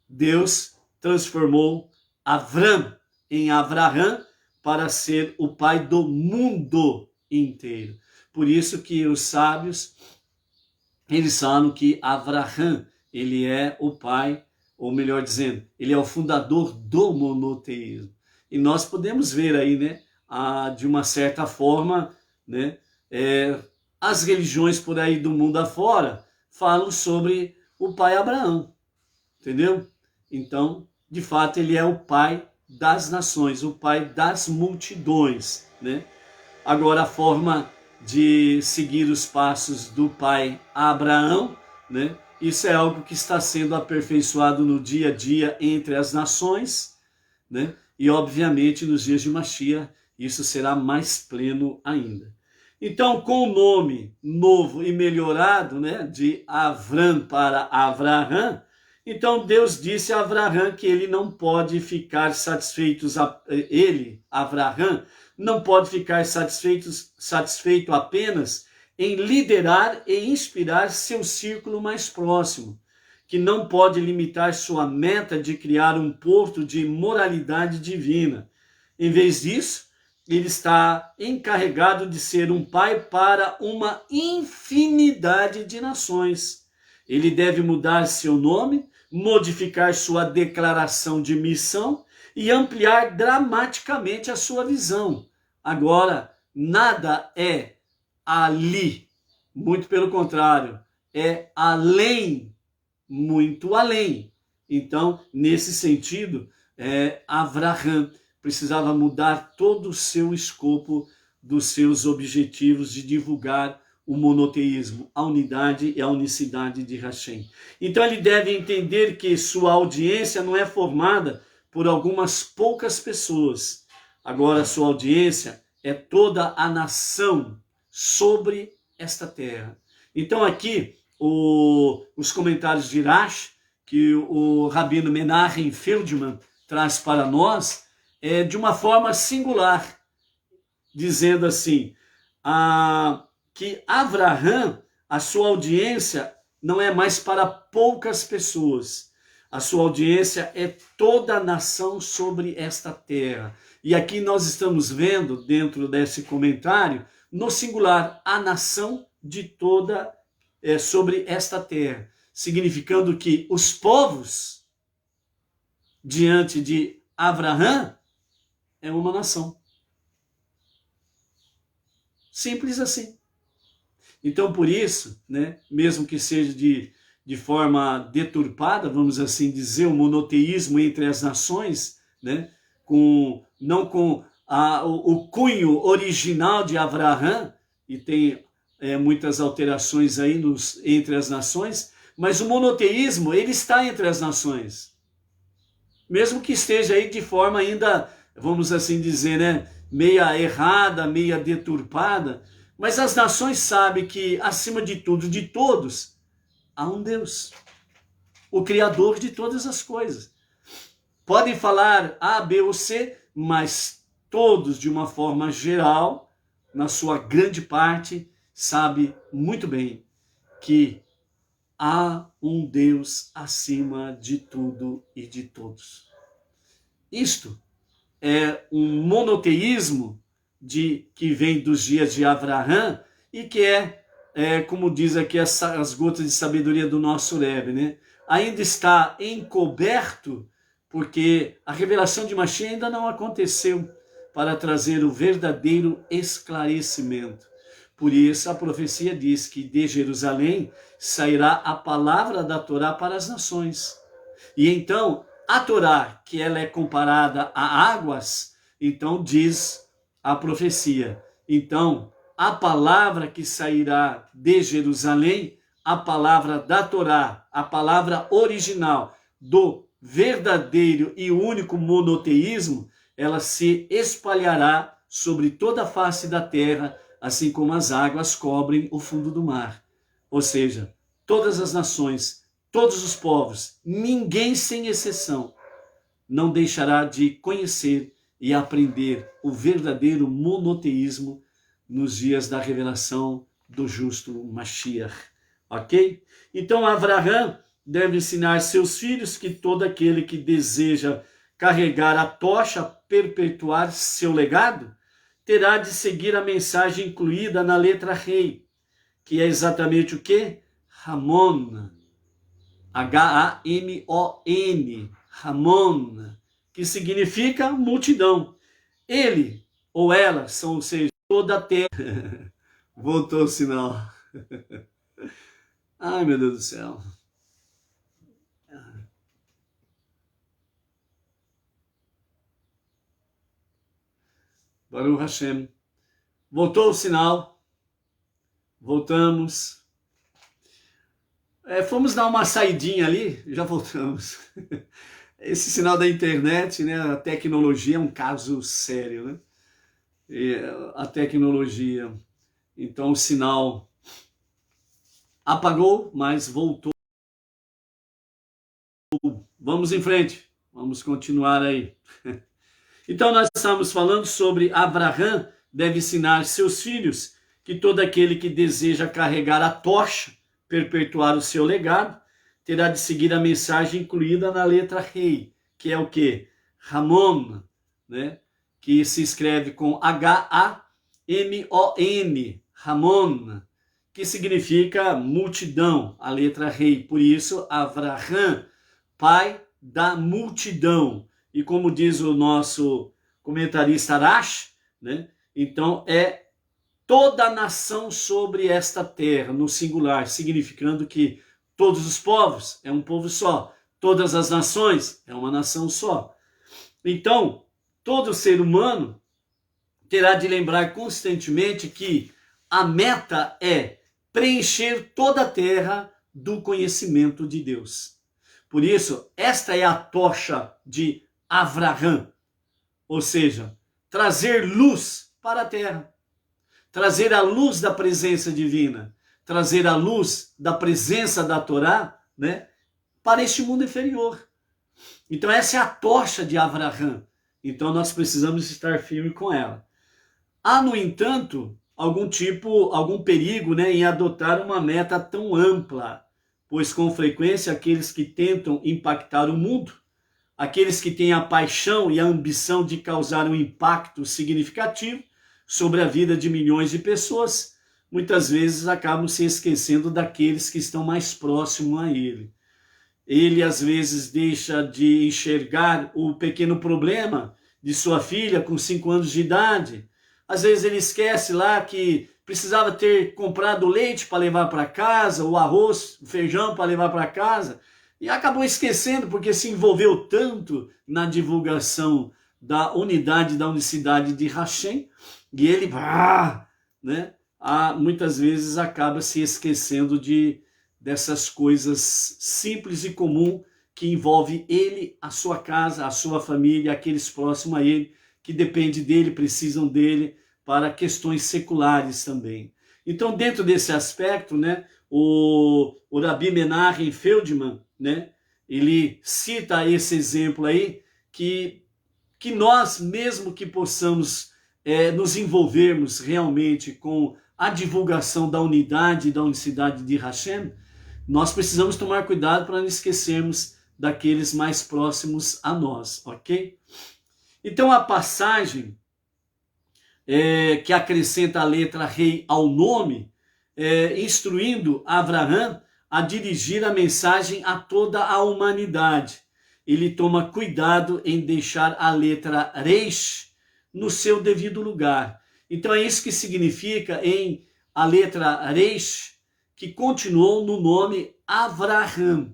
A: Deus transformou Avram em Avraham para ser o pai do mundo inteiro. Por isso que os sábios, eles falam que Avraham, ele é o pai, ou melhor dizendo, ele é o fundador do monoteísmo. E nós podemos ver aí, né, de uma certa forma, né, as religiões por aí do mundo afora falam sobre o pai Abraão, entendeu? Então, de fato, ele é o pai das nações, o pai das multidões, né? Agora, a forma de seguir os passos do pai Abraão, né? Isso é algo que está sendo aperfeiçoado no dia a dia entre as nações, né? E, obviamente, nos dias de Mashiach, isso será mais pleno ainda. Então, com o nome novo e melhorado, né, de Avram para Avraham, então Deus disse a Avraham que ele não pode ficar satisfeito, Avraham, não pode ficar satisfeito apenas em liderar e inspirar seu círculo mais próximo, que não pode limitar sua meta de criar um porto de moralidade divina. Em vez disso, ele está encarregado de ser um pai para uma infinidade de nações. Ele deve mudar seu nome, modificar sua declaração de missão e ampliar dramaticamente a sua visão. Agora, nada é ali, muito pelo contrário, é além, muito além. Então, nesse sentido, Avraham precisava mudar todo o seu escopo dos seus objetivos de divulgar o monoteísmo, a unidade e a unicidade de Hashem. Então ele deve entender que sua audiência não é formada por algumas poucas pessoas. Agora sua audiência é toda a nação sobre esta terra. Então aqui os comentários de Rashi, que o Rabino Menachem Feldman traz para nós, de uma forma singular, dizendo assim, que Avraham, a sua audiência não é mais para poucas pessoas, a sua audiência é toda a nação sobre esta terra. E aqui nós estamos vendo, dentro desse comentário, no singular, a nação de toda, sobre esta terra, significando que os povos, diante de Avraham, é uma nação. Simples assim. Então, por isso, né, mesmo que seja de forma deturpada, vamos assim dizer, o monoteísmo entre as nações, né, não com o cunho original de Avraham, e tem muitas alterações aí entre as nações, mas o monoteísmo, ele está entre as nações. Mesmo que esteja aí de forma ainda, vamos assim dizer, né, meia errada, meia deturpada, mas as nações sabem que, acima de tudo, de todos, há um Deus, o Criador de todas as coisas. Podem falar A, B ou C, mas todos, de uma forma geral, na sua grande parte, sabem muito bem que há um Deus acima de tudo e de todos. Isto é um monoteísmo que vem dos dias de Avraham e que como diz aqui as gotas de sabedoria do nosso Rebbe, né? Ainda está encoberto porque a revelação de Mashiach ainda não aconteceu para trazer o verdadeiro esclarecimento. Por isso a profecia diz que de Jerusalém sairá a palavra da Torá para as nações. E então a Torá, que ela é comparada a águas, então diz a profecia. Então, a palavra que sairá de Jerusalém, a palavra da Torá, a palavra original do verdadeiro e único monoteísmo, ela se espalhará sobre toda a face da terra, assim como as águas cobrem o fundo do mar. Ou seja, todas as nações, todos os povos, ninguém sem exceção, não deixará de conhecer e aprender o verdadeiro monoteísmo nos dias da revelação do justo Mashiach. Ok? Então, Avraham deve ensinar seus filhos que todo aquele que deseja carregar a tocha, perpetuar seu legado, terá de seguir a mensagem incluída na letra Rei, que é exatamente o quê? Hamon. H-A-M-O-N. Hamon, que significa multidão. Ele ou ela são, ou seja, toda a terra. Voltou o sinal. Ai, meu Deus do céu. Baruch Hashem. Voltou o sinal. Voltamos. Fomos dar uma saidinha ali, já voltamos. Esse sinal da internet, né? A tecnologia é um caso sério, né? A tecnologia. Então o sinal apagou, mas voltou. Vamos em frente. Vamos continuar aí. Então nós estamos falando sobre Abraão deve ensinar seus filhos que todo aquele que deseja carregar a tocha, perpetuar o seu legado, terá de seguir a mensagem incluída na letra rei, que é o quê? Ramon, né? Que se escreve com H-A-M-O-N, Ramon, que significa multidão, a letra rei. Por isso, Avraham, pai da multidão. E como diz o nosso comentarista Arash, né? Então é toda a nação sobre esta terra, no singular, significando que todos os povos é um povo só, todas as nações é uma nação só. Então, todo ser humano terá de lembrar constantemente que a meta é preencher toda a terra do conhecimento de Deus. Por isso, esta é a tocha de Avraham, ou seja, trazer luz para a terra, trazer a luz da presença divina, trazer a luz da presença da Torá, né, para este mundo inferior. Então essa é a tocha de Avraham. Então nós precisamos estar firmes com ela. Há, no entanto, algum perigo, né, em adotar uma meta tão ampla, pois com frequência aqueles que tentam impactar o mundo, aqueles que têm a paixão e a ambição de causar um impacto significativo sobre a vida de milhões de pessoas, muitas vezes acabam se esquecendo daqueles que estão mais próximos a ele. Ele às vezes deixa de enxergar o pequeno problema de sua filha com 5 anos de idade. Às vezes ele esquece lá que precisava ter comprado leite para levar para casa, o arroz, o feijão para levar para casa, e acabou esquecendo porque se envolveu tanto na divulgação da unidade, da unicidade de Hashem, e ele, né, muitas vezes acaba se esquecendo dessas coisas simples e comuns que envolve ele, a sua casa, a sua família, aqueles próximos a ele, que dependem dele, precisam dele para questões seculares também. Então, dentro desse aspecto, né, o Rabbi Menachem Feldman, né, ele cita esse exemplo aí, que nós, mesmo que possamos nos envolvermos realmente com a divulgação da unidade e da unicidade de Hashem, nós precisamos tomar cuidado para não esquecermos daqueles mais próximos a nós, ok? Então a passagem que acrescenta a letra rei ao nome, instruindo Avraham a dirigir a mensagem a toda a humanidade. Ele toma cuidado em deixar a letra Reish no seu devido lugar. Então é isso que significa em a letra Reish, que continuou no nome Avraham.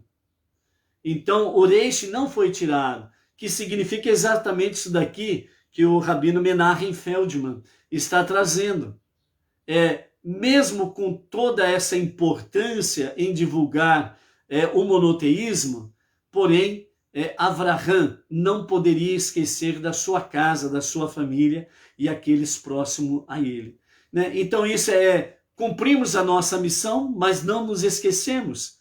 A: Então o Reish não foi tirado, que significa exatamente isso daqui que o Rabino Menachem Feldman está trazendo. Mesmo com toda essa importância em divulgar o monoteísmo, porém, Avraham não poderia esquecer da sua casa, da sua família e aqueles próximos a ele. Né? Então isso cumprimos a nossa missão, mas não nos esquecemos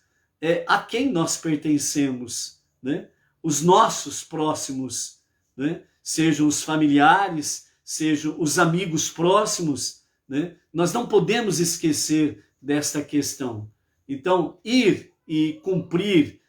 A: a quem nós pertencemos, né? Os nossos próximos, né? Sejam os familiares, sejam os amigos próximos, né? Nós não podemos esquecer desta questão. Então, ir e cumprir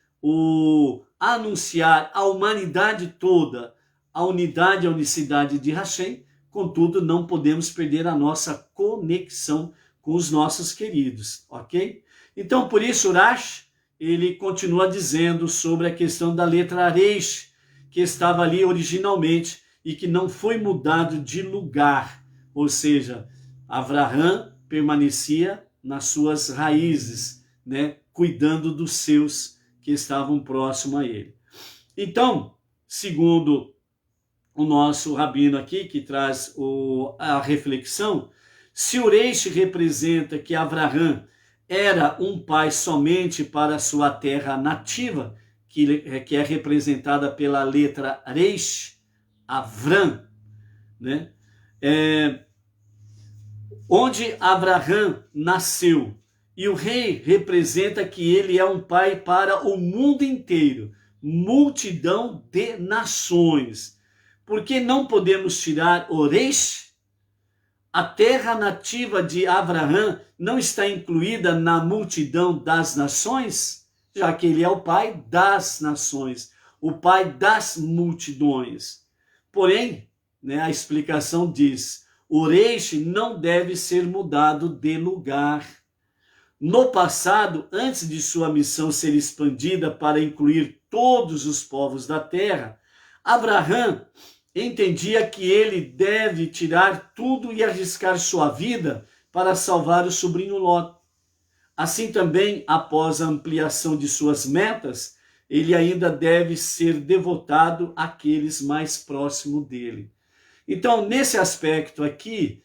A: anunciar à humanidade toda a unidade e a unicidade de Hashem, contudo, não podemos perder a nossa conexão com os nossos queridos, ok? Então, por isso, Urash, ele continua dizendo sobre a questão da letra Reish, que estava ali originalmente e que não foi mudado de lugar, ou seja, Avraham permanecia nas suas raízes, né, cuidando dos seus que estavam próximos a ele. Então, segundo o nosso rabino aqui, que traz a reflexão, se o Reish representa que Avraham era um pai somente para a sua terra nativa, que é representada pela letra Reish, Avram, né? Onde Avraham nasceu. E o rei representa que ele é um pai para o mundo inteiro, multidão de nações. Porque não podemos tirar o Reish? A terra nativa de Avraham não está incluída na multidão das nações, já que ele é o pai das nações, o pai das multidões. Porém, né, a explicação diz: o Reish não deve ser mudado de lugar. No passado, antes de sua missão ser expandida para incluir todos os povos da terra, Avraham entendia que ele deve tirar tudo e arriscar sua vida para salvar o sobrinho Ló. Assim também, após a ampliação de suas metas, ele ainda deve ser devotado àqueles mais próximos dele. Então, nesse aspecto aqui,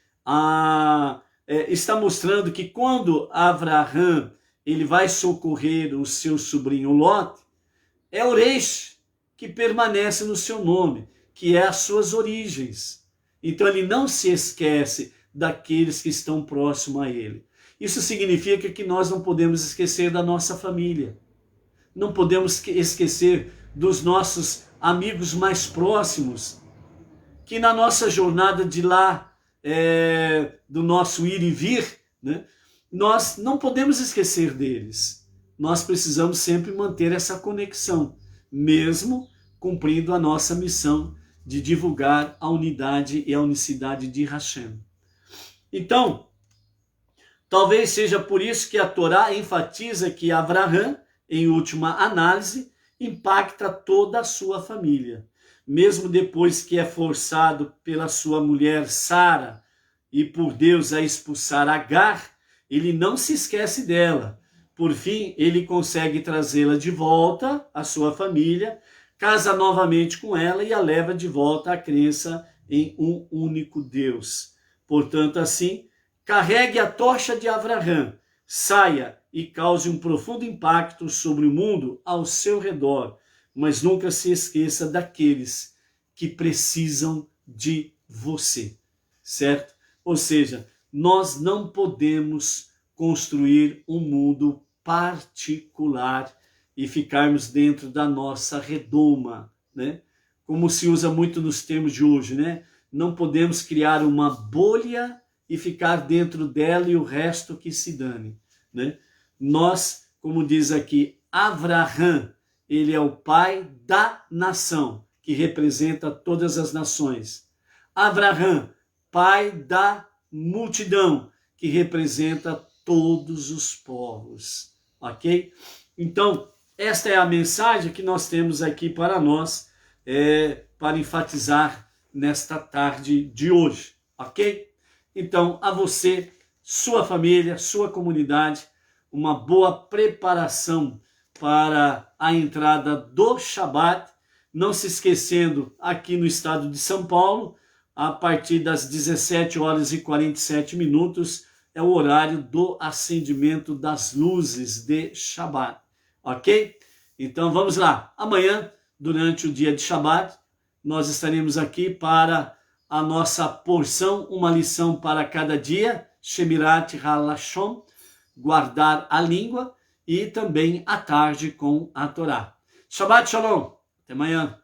A: está mostrando que quando Avraham ele vai socorrer o seu sobrinho Ló, é o Reish que permanece no seu nome, que é as suas origens. Então, ele não se esquece daqueles que estão próximos a ele. Isso significa que nós não podemos esquecer da nossa família. Não podemos esquecer dos nossos amigos mais próximos, que na nossa jornada de lá, do nosso ir e vir, né, nós não podemos esquecer deles. Nós precisamos sempre manter essa conexão, mesmo cumprindo a nossa missão de divulgar a unidade e a unicidade de Hashem. Então, talvez seja por isso que a Torá enfatiza que Avraham, em última análise, impacta toda a sua família. Mesmo depois que é forçado pela sua mulher Sara e por Deus a expulsar Agar, ele não se esquece dela. Por fim, ele consegue trazê-la de volta à sua família, casa novamente com ela e a leva de volta à crença em um único Deus. Portanto, assim, carregue a tocha de Avraham, saia e cause um profundo impacto sobre o mundo ao seu redor, mas nunca se esqueça daqueles que precisam de você, certo? Ou seja, nós não podemos construir um mundo particular e ficarmos dentro da nossa redoma, né? Como se usa muito nos termos de hoje, né? Não podemos criar uma bolha e ficar dentro dela e o resto que se dane, né? Nós, como diz aqui, Avraham, ele é o pai da nação, que representa todas as nações. Avraham, pai da multidão, que representa todos os povos. Ok? Então, esta é a mensagem que nós temos aqui para nós, para enfatizar nesta tarde de hoje. Ok? Então, a você, sua família, sua comunidade, uma boa preparação para a entrada do Shabat, não se esquecendo, aqui no estado de São Paulo, a partir das 17 horas e 47 minutos, é o horário do acendimento das luzes de Shabat, ok? Então vamos lá, amanhã, durante o dia de Shabat, nós estaremos aqui para a nossa porção, uma lição para cada dia, Shemirat HaLashon, guardar a língua, e também à tarde com a Torá. Shabbat Shalom, até amanhã.